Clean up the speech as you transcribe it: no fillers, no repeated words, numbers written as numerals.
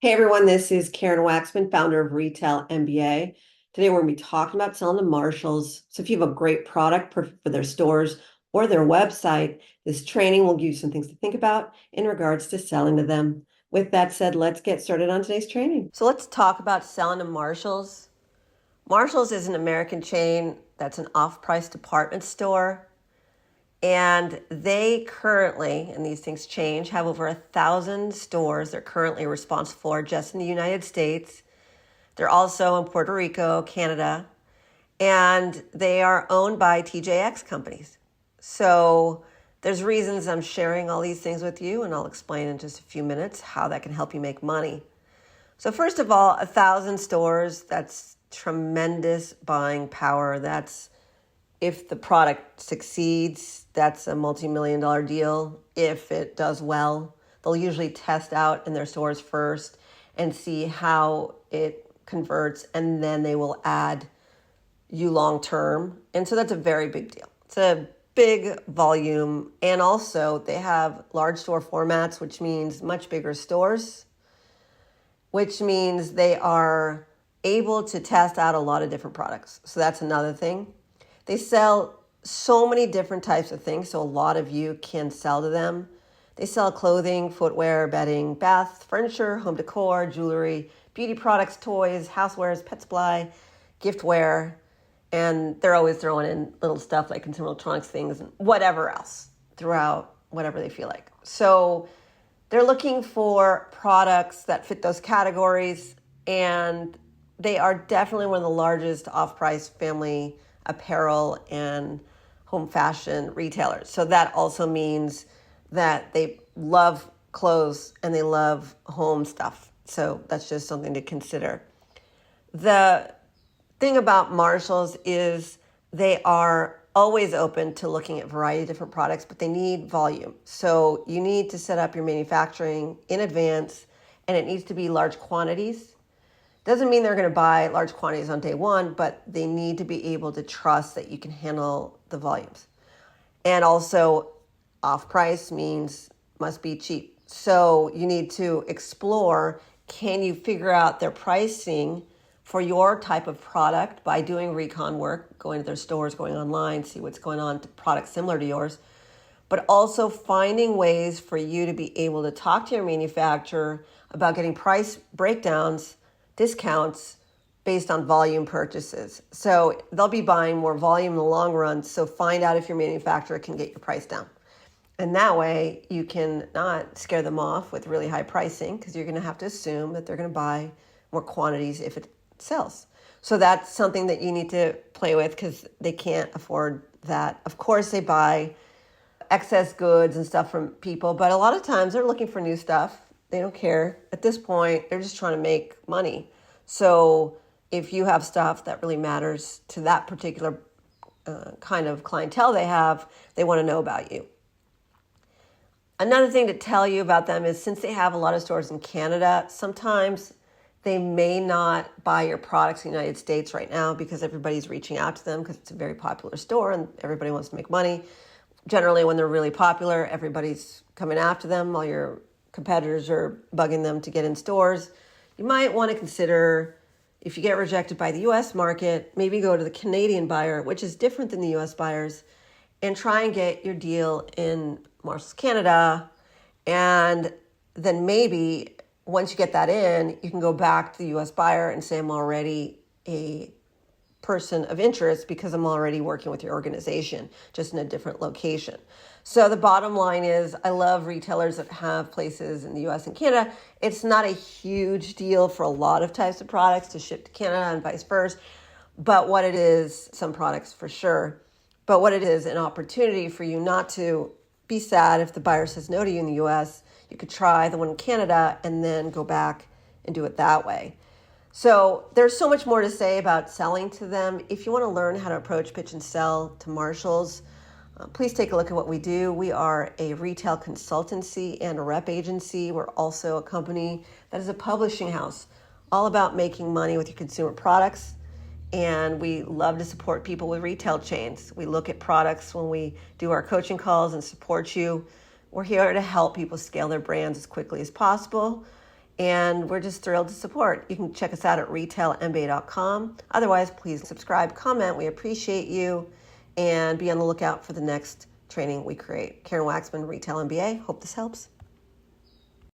Hey everyone, this is Karen Waksman, founder of Retail MBA. Today we're going to be talking about selling to Marshalls. So if you have a great product for their stores or their website, this training will give you some things to think about in regards to selling to them. With that said, let's get started on today's training. So let's talk about selling to Marshalls. Marshalls is an American chain that's an off-price department store. And they currently, and these things change, have over 1,000 stores they're currently responsible for just in the United States. They're also in Puerto Rico, Canada, and they are owned by TJX companies. So there's reasons I'm sharing all these things with you, and I'll explain in just a few minutes how that can help you make money. So first of all, 1,000 stores, that's tremendous buying power. That's if the product succeeds, that's a multi-million-dollar deal. If it does well, they'll usually test out in their stores first and see how it converts, and then they will add you long-term. And so that's a very big deal. It's a big volume. And also they have large store formats, which means much bigger stores, which means they are able to test out a lot of different products. So that's another thing. They sell so many different types of things, so a lot of you can sell to them. They sell clothing, footwear, bedding, bath, furniture, home decor, jewelry, beauty products, toys, housewares, pet supply, giftware, and they're always throwing in little stuff like consumer electronics things and whatever else throughout whatever they feel like. So they're looking for products that fit those categories, and they are definitely one of the largest off-price family apparel and home fashion retailers. So that also means that they love clothes and they love home stuff. So that's just something to consider. The thing about Marshalls is they are always open to looking at a variety of different products, but they need volume. So you need to set up your manufacturing in advance, and it needs to be large quantities. Doesn't mean they're going to buy large quantities on day one, but they need to be able to trust that you can handle the volumes. And also, off-price means must be cheap. So you need to explore, can you figure out their pricing for your type of product by doing recon work, going to their stores, going online, see what's going on to products similar to yours, but also finding ways for you to be able to talk to your manufacturer about getting price breakdowns, discounts based on volume purchases. So they'll be buying more volume in the long run. So find out if your manufacturer can get your price down. And that way you can not scare them off with really high pricing, because you're going to have to assume that they're going to buy more quantities if it sells. So that's something that you need to play with, because they can't afford that. Of course, they buy excess goods and stuff from people, but a lot of times they're looking for new stuff. They don't care. At this point, they're just trying to make money. So if you have stuff that really matters to that particular kind of clientele they have, they want to know about you. Another thing to tell you about them is, since they have a lot of stores in Canada, sometimes they may not buy your products in the United States right now because everybody's reaching out to them because it's a very popular store and everybody wants to make money. Generally, when they're really popular, everybody's coming after them. All your competitors are bugging them to get in stores. You might want to consider, if you get rejected by the US market, maybe go to the Canadian buyer, which is different than the US buyers, and try and get your deal in Marshalls Canada. And then maybe once you get that in, you can go back to the US buyer and say, I'm already a person of interest because I'm already working with your organization, just in a different location. So the bottom line is, I love retailers that have places in the US and Canada. It's not a huge deal for a lot of types of products to ship to Canada and vice versa. But what it is, some products for sure, but what it is, an opportunity for you not to be sad if the buyer says no to you in the US. You could try the one in Canada and then go back and do it that way. So there's so much more to say about selling to them. If you want to learn how to approach, pitch, and sell to Marshalls, please take a look at what we do. We are a retail consultancy and a rep agency. We're also a company that is a publishing house, all about making money with your consumer products. And we love to support people with retail chains. We look at products when we do our coaching calls and support you. We're here to help people scale their brands as quickly as possible. and we're just thrilled to support. You can check us out at retailmba.com. Otherwise, please subscribe, comment. We appreciate you, and be on the lookout for the next training we create. Karen Waksman, Retail MBA. Hope this helps.